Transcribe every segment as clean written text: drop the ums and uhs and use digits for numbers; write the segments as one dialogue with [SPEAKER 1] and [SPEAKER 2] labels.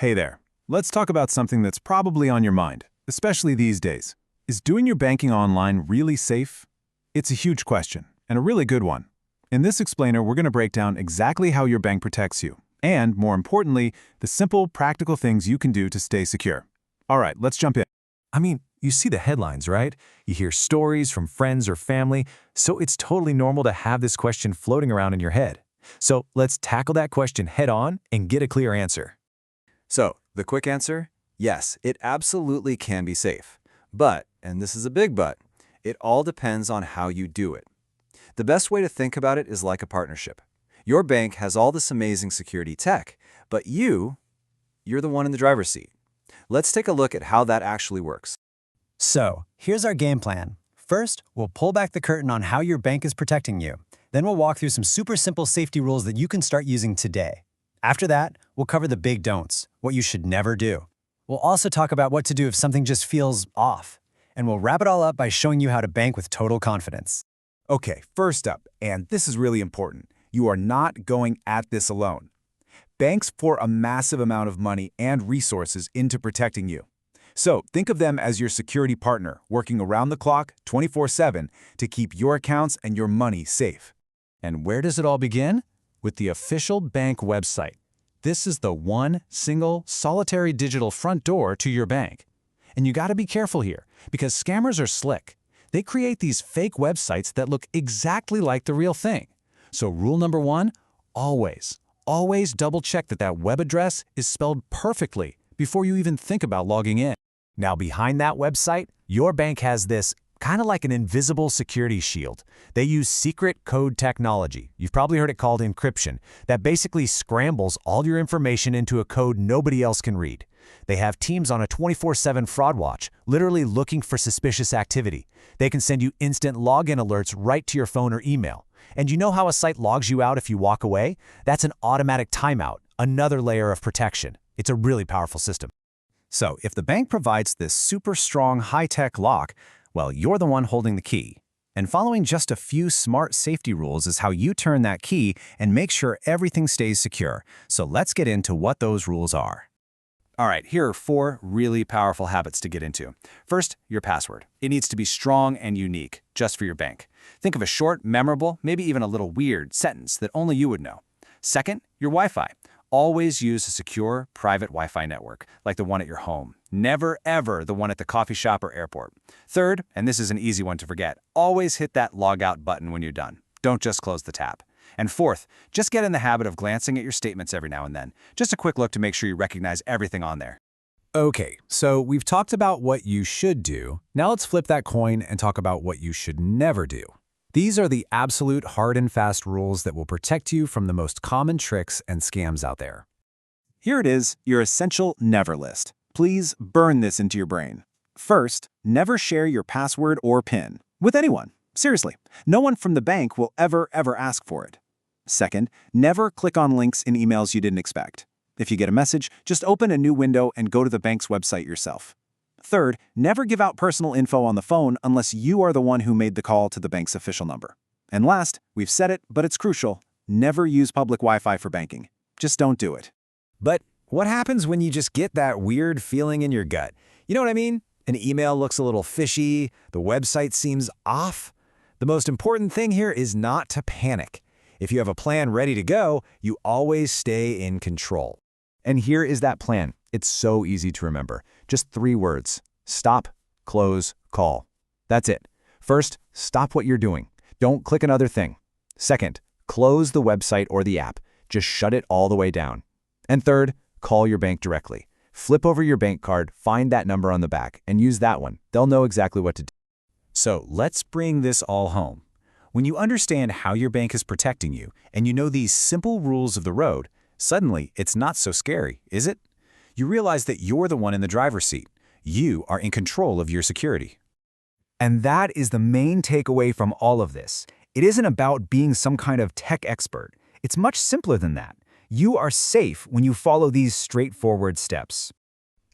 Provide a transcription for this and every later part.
[SPEAKER 1] Hey there. Let's talk about something that's probably on your mind, especially these days. Is doing your banking online really safe? It's a huge question, and a really good one. In this explainer, we're going to break down exactly how your bank protects you, and, more importantly, the simple, practical things you can do to stay secure. All right, let's jump in.
[SPEAKER 2] You see the headlines, right? You hear stories from friends or family, so it's totally normal to have this question floating around in your head. So let's tackle that question head on and get a clear answer.
[SPEAKER 3] So, the quick answer? Yes, it absolutely can be safe. But, and this is a big but, it all depends on how you do it. The best way to think about it is like a partnership. Your bank has all this amazing security tech, but you're the one in the driver's seat. Let's take a look at how that actually works.
[SPEAKER 4] So, here's our game plan. First, we'll pull back the curtain on how your bank is protecting you. Then we'll walk through some super simple safety rules that you can start using today. After that, we'll cover the big don'ts, what you should never do. We'll also talk about what to do if something just feels off. And we'll wrap it all up by showing you how to bank with total confidence.
[SPEAKER 1] Okay, first up, and this is really important, you are not going at this alone. Banks pour a massive amount of money and resources into protecting you. So think of them as your security partner, working around the clock, 24/7, to keep your accounts and your money safe.
[SPEAKER 2] And where does it all begin? With the official bank website. This is the one, single, solitary digital front door to your bank. And you gotta be careful here, because scammers are slick. They create these fake websites that look exactly like the real thing. So rule number one, always double check that web address is spelled perfectly before you even think about logging in. Now behind that website, your bank has this kind of like an invisible security shield. They use secret code technology. You've probably heard it called encryption, that basically scrambles all your information into a code nobody else can read. They have teams on a 24/7 fraud watch, literally looking for suspicious activity. They can send you instant login alerts right to your phone or email. And you know how a site logs you out if you walk away? That's an automatic timeout, another layer of protection. It's a really powerful system.
[SPEAKER 4] So, if the bank provides this super strong high-tech lock, well, you're the one holding the key. And following just a few smart safety rules is how you turn that key and make sure everything stays secure. So let's get into what those rules are.
[SPEAKER 3] All right, here are 4 really powerful habits to get into. First, your password. It needs to be strong and unique, just for your bank. Think of a short, memorable, maybe even a little weird sentence that only you would know. Second, your Wi-Fi. Always use a secure, private Wi-Fi network, like the one at your home. Never, ever the one at the coffee shop or airport. Third, and this is an easy one to forget, always hit that log out button when you're done. Don't just close the tab. And fourth, just get in the habit of glancing at your statements every now and then. Just a quick look to make sure you recognize everything on there.
[SPEAKER 2] Okay, so we've talked about what you should do. Now let's flip that coin and talk about what you should never do. These are the absolute hard and fast rules that will protect you from the most common tricks and scams out there.
[SPEAKER 1] Here it is, your essential never list. Please burn this into your brain. First, never share your password or PIN with anyone. Seriously, no one from the bank will ever ask for it. Second, never click on links in emails you didn't expect. If you get a message, just open a new window and go to the bank's website yourself. Third, never give out personal info on the phone unless you are the one who made the call to the bank's official number. And last, we've said it, but it's crucial, never use public Wi-Fi for banking. Just don't do it.
[SPEAKER 2] But what happens when you just get that weird feeling in your gut? You know what I mean? An email looks a little fishy, the website seems off. The most important thing here is not to panic. If you have a plan ready to go, you always stay in control. And here is that plan. It's so easy to remember. Just 3 words. Stop, close, call. That's it. First, stop what you're doing. Don't click another thing. Second, close the website or the app. Just shut it all the way down. And third, call your bank directly. Flip over your bank card, find that number on the back, and use that one. They'll know exactly what to do.
[SPEAKER 1] So let's bring this all home. When you understand how your bank is protecting you, and you know these simple rules of the road, suddenly it's not so scary, is it? You realize that you're the one in the driver's seat. You are in control of your security.
[SPEAKER 4] And that is the main takeaway from all of this. It isn't about being some kind of tech expert. It's much simpler than that. You are safe when you follow these straightforward steps.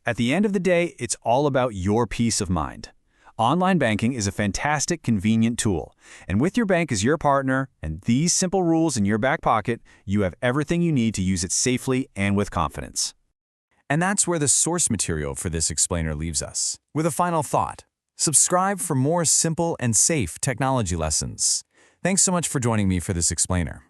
[SPEAKER 1] At the end of the day, it's all about your peace of mind. Online banking is a fantastic, convenient tool, and with your bank as your partner and these simple rules in your back pocket, you have everything you need to use it safely and with confidence.
[SPEAKER 2] And that's where the source material for this explainer leaves us. With a final thought, subscribe for more simple and safe technology lessons. Thanks so much for joining me for this explainer.